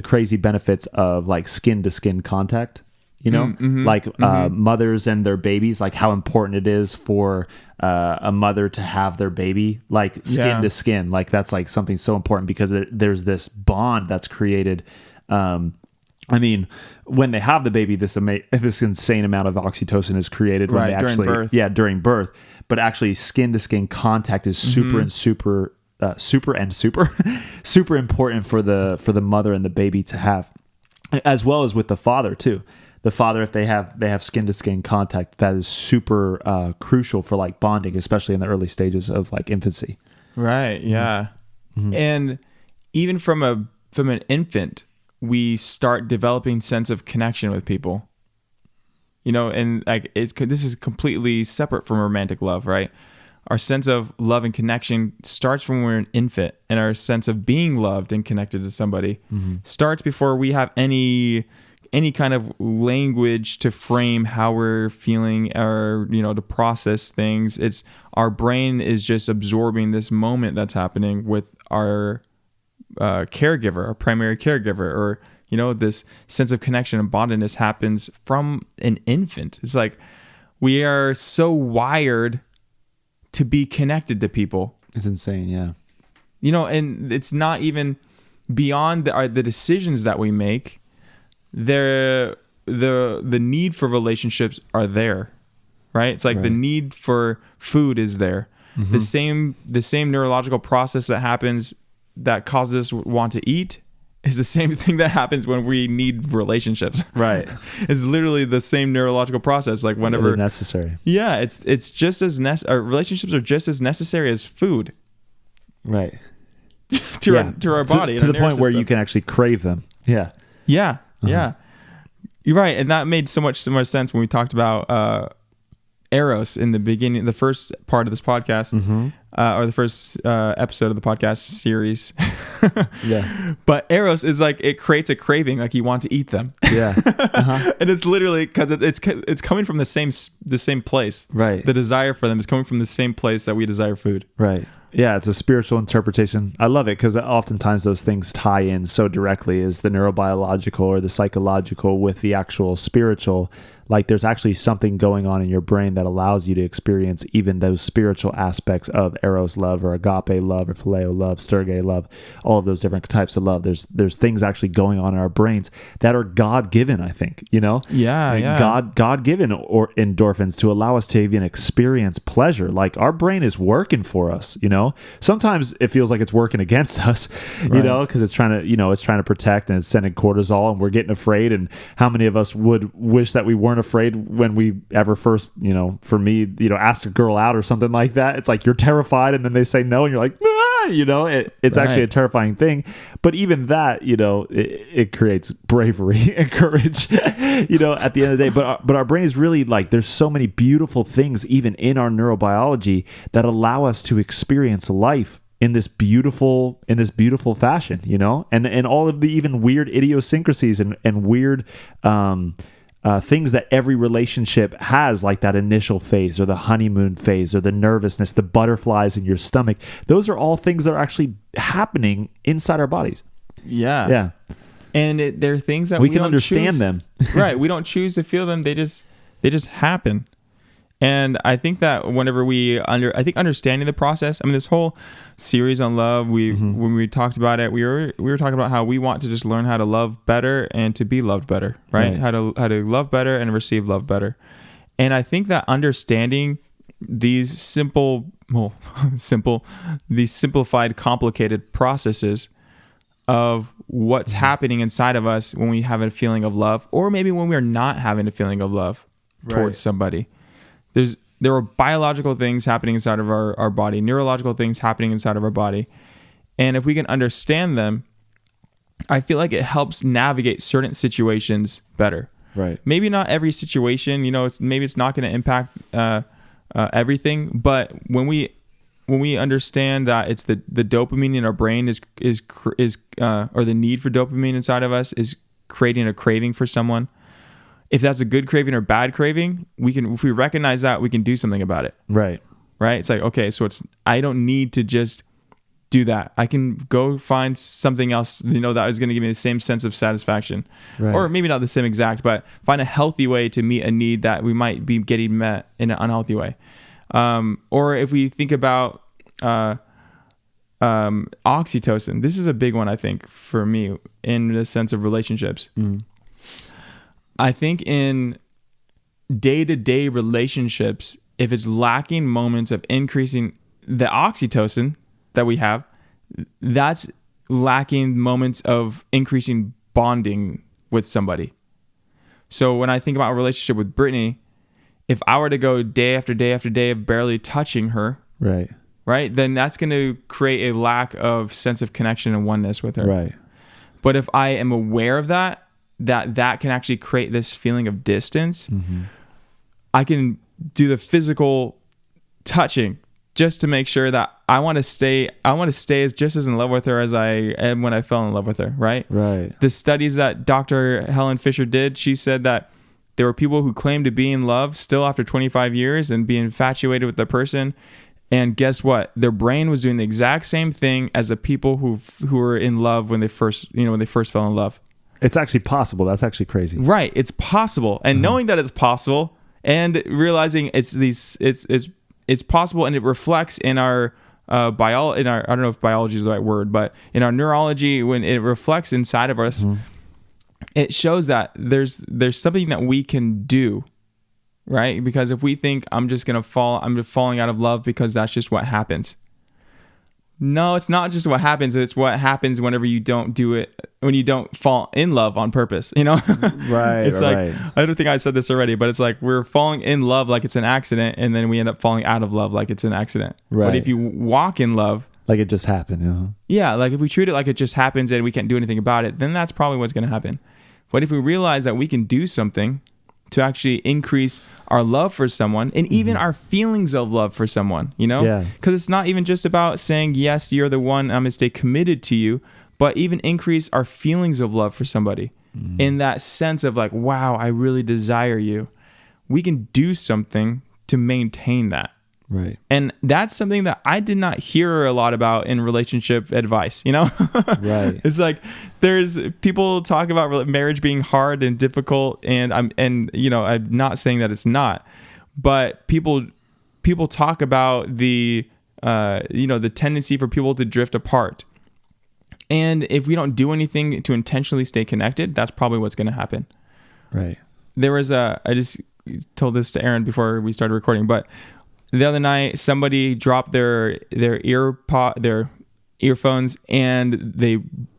crazy benefits of like skin to skin contact. Mothers and their babies, like how important it is for a mother to have their baby like skin to skin. Like that's like something so important because there's this bond that's created. I mean, when they have the baby, this insane amount of oxytocin is created when they actually during birth. But actually, skin to skin contact is super important for the mother and the baby to have, as well as with the father too. The father, if they have skin to skin contact, that is super crucial for like bonding, especially in the early stages of like infancy. Right. Yeah. Mm-hmm. And even from an infant, we start developing sense of connection with people. And like this is completely separate from romantic love, right? Our sense of love and connection starts when we're an infant, and our sense of being loved and connected to somebody starts before we have any kind of language to frame how we're feeling or, to process things. It's our brain is just absorbing this moment that's happening with our caregiver, our primary caregiver, or, this sense of connection and bondedness happens from an infant. It's like we are so wired to be connected to people. It's insane. Yeah. And it's not even beyond the decisions that we make. The need for relationships are there, right? It's like the need for food is there. Mm-hmm. The same neurological process that happens that causes us want to eat is the same thing that happens when we need relationships. Right. It's literally the same neurological process. Like whenever really necessary. Yeah, it's just as relationships are just as necessary as food. Right. to our body to the point where you can actually crave them. Yeah. Yeah. Yeah, you're right, and that made so much sense when we talked about Eros in the beginning, the first part of this podcast, or the first episode of the podcast series. Yeah, but Eros is like it creates a craving, like you want to eat them. Yeah, and it's literally because it's coming from the same place. Right, the desire for them is coming from the same place that we desire food. Right. Yeah, it's a spiritual interpretation. I love it because oftentimes those things tie in so directly as the neurobiological or the psychological with the actual spiritual. Like there's actually something going on in your brain that allows you to experience even those spiritual aspects of eros love or agape love or phileo love, storge love, all of those different types of love. There's things actually going on in our brains that are God-given, I think, God-given or endorphins to allow us to even experience pleasure. Like our brain is working for us, Sometimes it feels like it's working against us, because it's trying to protect and it's sending cortisol and we're getting afraid. And how many of us would wish that we weren't afraid when we ever first, for me, asked a girl out or something like that? It's like you're terrified and then they say no and you're like, it's actually a terrifying thing. But even that, it creates bravery and courage, at the end of the day. But our brain is really like, there's so many beautiful things even in our neurobiology that allow us to experience life in this beautiful fashion, and all of the even weird idiosyncrasies and weird things that every relationship has, like that initial phase or the honeymoon phase or the nervousness, the butterflies in your stomach. Those are all things that are actually happening inside our bodies. Yeah. Yeah. And they're things that we can understand them. Right. We don't choose to feel them. They just happen. And I think that whenever understanding the process, I mean, this whole series on love, when we talked about it, we were talking about how we want to just learn how to love better and to be loved better, right? How to love better and receive love better. And I think that understanding these simplified, complicated processes of what's happening inside of us when we have a feeling of love, or maybe when we're not having a feeling of love towards somebody. There are biological things happening inside of our body, neurological things happening inside of our body. And if we can understand them, I feel like it helps navigate certain situations better. Right. Maybe not every situation, maybe it's not going to impact everything. But when we when we understand that it's the dopamine in our brain is or the need for dopamine inside of us is creating a craving for someone. If that's a good craving or bad craving, if we recognize that, we can do something about it. Right. Right. It's like, okay, so I don't need to just do that. I can go find something else, that is going to give me the same sense of satisfaction, Right. or maybe not the same exact, but find a healthy way to meet a need that we might be getting met in an unhealthy way. Or if we think about oxytocin, this is a big one, I think, for me in the sense of relationships. I think in day-to-day relationships, if it's lacking moments of increasing the oxytocin that we have, that's lacking moments of increasing bonding with somebody. So when I think about a relationship with Brittany, if I were to go day after day after day of barely touching her, right, then that's going to create a lack of sense of connection and oneness with her. Right. But if I am aware of that can actually create this feeling of distance, I can do the physical touching just to make sure that I want to stay as just as in love with her as I am when I fell in love with her, right? Right. The studies that Dr. Helen Fisher did, she said that there were people who claimed to be in love still after 25 years and be infatuated with the person. And guess what? Their brain was doing the exact same thing as the people who were in love when they first fell in love. It's actually possible. That's actually crazy. Right. It's possible. And knowing that it's possible and realizing it's possible, and it reflects in our I don't know if biology is the right word, but in our neurology, when it reflects inside of us, it shows that there's something that we can do, right? Because if we think I'm just falling out of love because that's just what happens. No, it's not just what happens. It's what happens whenever you don't do it, when you don't fall in love on purpose, Right. It's like, I don't think I said this already, but it's like we're falling in love like it's an accident, and then we end up falling out of love like it's an accident. Right. But if you walk in love, like it just happened. yeah, like if we treat it like it just happens and we can't do anything about it, then that's probably what's going to happen. But if we realize that we can do something to actually increase our love for someone and even our feelings of love for someone, Yeah. Because it's not even just about saying, yes, you're the one, I'm going to stay committed to you, but even increase our feelings of love for somebody in that sense of like, wow, I really desire you. We can do something to maintain that. Right. And that's something that I did not hear a lot about in relationship advice, Right. It's like there's people talk about marriage being hard and difficult, and I'm not saying that it's not, but people talk about the the tendency for people to drift apart. And if we don't do anything to intentionally stay connected, that's probably what's going to happen. Right. There was I just told this to Aaron before we started recording, but the other night somebody dropped their earphones and they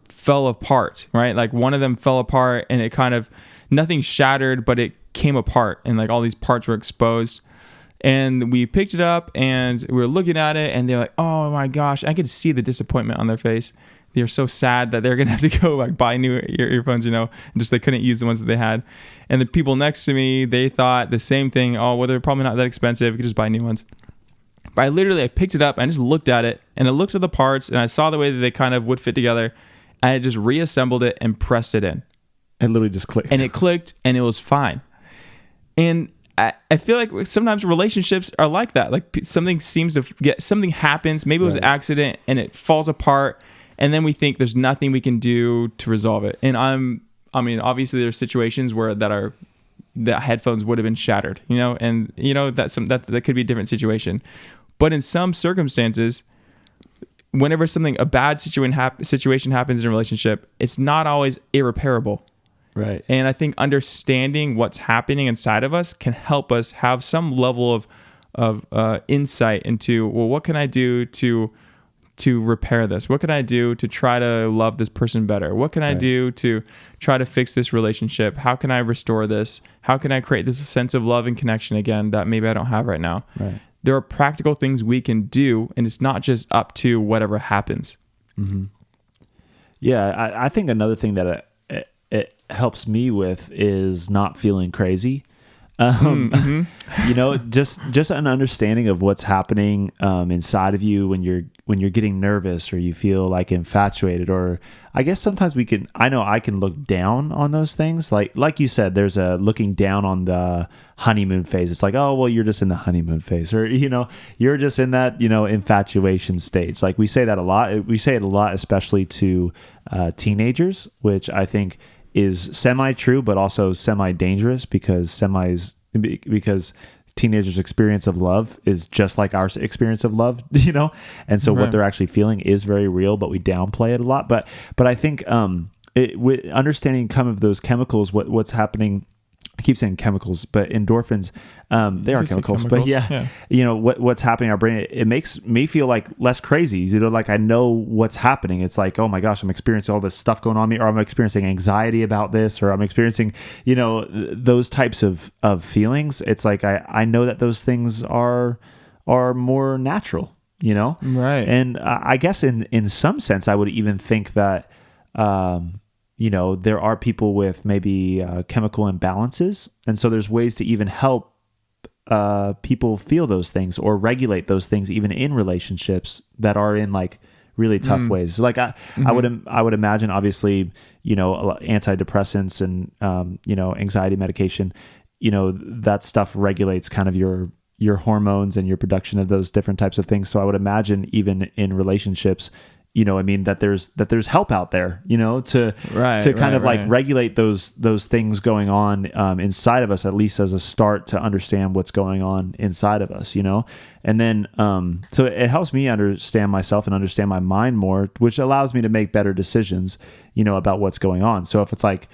fell apart, right? Like one of them fell apart and it kind of, nothing shattered, but it came apart and like all these parts were exposed. And we picked it up and we were looking at it and they're like, oh my gosh, I could see the disappointment on their face. They're so sad that they're going to have to go like buy new earphones, and just they couldn't use the ones that they had. And the people next to me, they thought the same thing. Oh, well, they're probably not that expensive. We could just buy new ones. But I picked it up and I just looked at it and I looked at the parts and I saw the way that they kind of would fit together. I just reassembled it and pressed it in. It literally just clicked. And it clicked and it was fine. And I feel like sometimes relationships are like that. Like something happens. Maybe it was an accident and it falls apart. And then we think there's nothing we can do to resolve it. And obviously there's situations where the headphones would have been shattered, and that could be a different situation. But in some circumstances, whenever a bad situation happens in a relationship, it's not always irreparable. Right. And I think understanding what's happening inside of us can help us have some level of insight into, well, what can I do to repair this? What can I do to try to love this person better? What can I do to try to fix this relationship? How can I restore this? How can I create this sense of love and connection again that maybe I don't have right now? Right. There are practical things we can do, and it's not just up to whatever happens. Mm-hmm. Yeah, I think another thing that it helps me with is not feeling crazy. You know, just an understanding of what's happening inside of you when you're getting nervous or you feel like infatuated, or I guess sometimes I know I can look down on those things. Like you said, there's a looking down on the honeymoon phase. It's like, oh, well, you're just in the honeymoon phase, or, you know, you're just in that, you know, infatuation stage. Like we say that a lot. We say it a lot, especially to teenagers, which I think is semi-true, but also semi-dangerous because teenagers' experience of love is just like our experience of love, you know? And so what they're actually feeling is very real, but we downplay it a lot. But I think with understanding kind of those chemicals, what's happening, I keep saying chemicals, but endorphins, they are chemicals, but yeah, you know, what's happening in our brain, it makes me feel like less crazy, you know, like I know what's happening. It's like, oh my gosh, I'm experiencing all this stuff going on me, or I'm experiencing anxiety about this, or I'm experiencing, you know, those types of feelings. It's like, I know that those things are more natural, you know? Right. And I guess in some sense, I would even think that, you know, there are people with maybe chemical imbalances. And so there's ways to even help people feel those things or regulate those things, even in relationships that are in like really tough ways. Like I would imagine, obviously, you know, antidepressants and, you know, anxiety medication, you know, that stuff regulates kind of your hormones and your production of those different types of things. So I would imagine even in relationships, you know, I mean, that there's help out there, you know, to kind of like regulate those things going on inside of us, at least as a start to understand what's going on inside of us, you know. And then so it helps me understand myself and understand my mind more, which allows me to make better decisions, you know, about what's going on. So if it's like,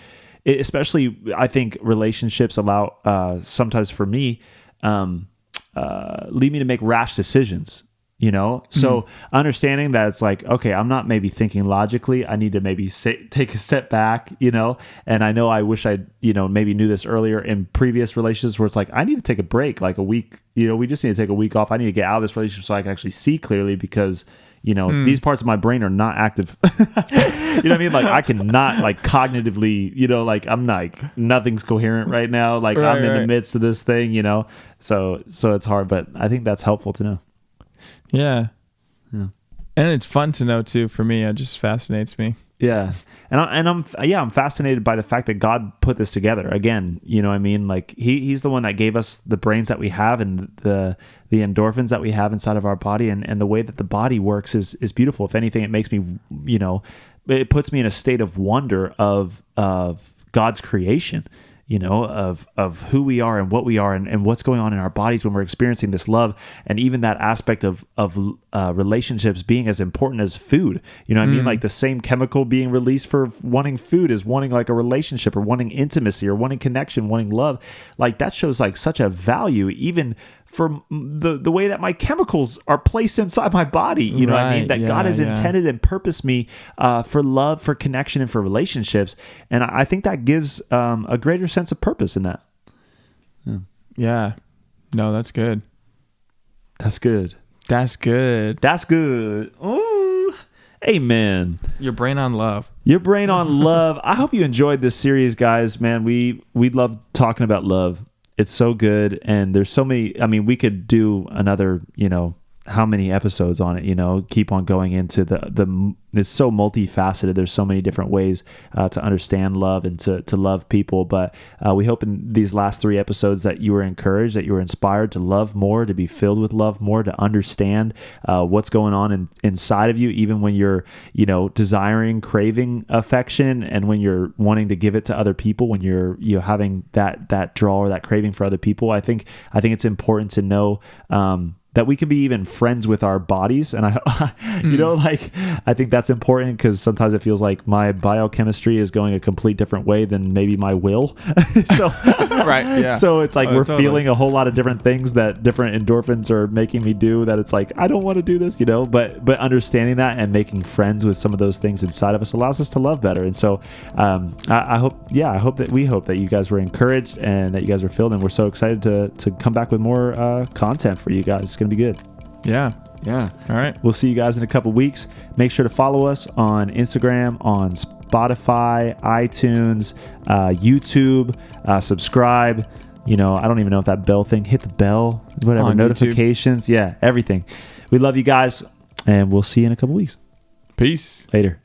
especially I think relationships allow sometimes for me lead me to make rash decisions. You know, so understanding that it's like, okay, I'm not maybe thinking logically. I need to maybe take a step back, you know, and I know I wish I, you know, maybe knew this earlier in previous relationships where it's like, I need to take a break, like a week, you know, we just need to take a week off. I need to get out of this relationship so I can actually see clearly because, you know, these parts of my brain are not active. You know what I mean? Like I cannot like cognitively, you know, like I'm like, nothing's coherent right now. Like I'm in the midst of this thing, you know, so it's hard, but I think that's helpful to know. Yeah. And it's fun to know too. For me, it just fascinates me. Yeah. And I'm fascinated by the fact that God put this together again. You know what I mean? Like he's the one that gave us the brains that we have and the endorphins that we have inside of our body, and the way that the body works is beautiful. If anything, it makes me, you know, it puts me in a state of wonder of God's creation. You know, of who we are and what we are and what's going on in our bodies when we're experiencing this love, and even that aspect of relationships being as important as food. You know what I mean? Like the same chemical being released for wanting food is wanting like a relationship or wanting intimacy or wanting connection, wanting love. Like that shows like such a value even for the way that my chemicals are placed inside my body. You know what I mean? That God has intended and purposed me for love, for connection, and for relationships. And I think that gives a greater sense of purpose in that. Yeah. No, that's good. That's good. That's good. That's good. Ooh. Amen. Your brain on love. Your brain on love. I hope you enjoyed this series, guys. Man, we love talking about love. It's so good, and there's so many. I mean, we could do another, you know, how many episodes on it, you know, keep on going into the it's so multifaceted. There's so many different ways to understand love and to love people. But we hope in these last 3 episodes that you were encouraged, that you were inspired to love more, to be filled with love more, to understand what's going on inside of you, even when you're, you know, desiring, craving affection, and when you're wanting to give it to other people, when you're having that draw or that craving for other people. I think it's important to know that we can be even friends with our bodies. And you know, like, I think that's important because sometimes it feels like my biochemistry is going a complete different way than maybe my will. So, right. Yeah. So it's like, we're feeling a whole lot of different things that different endorphins are making me do, that it's like, I don't want to do this, you know, but understanding that and making friends with some of those things inside of us allows us to love better. And so, I hope that you guys were encouraged and that you guys are filled, and we're so excited to come back with more, content for you guys. It's going to be good. Yeah. All right. We'll see you guys in a couple weeks. Make sure to follow us on Instagram, on Spotify, iTunes, YouTube, subscribe, I don't even know if that bell thing, hit the bell, whatever, On notifications. YouTube. Yeah, everything. We love you guys, and we'll see you in a couple weeks. Peace. Later.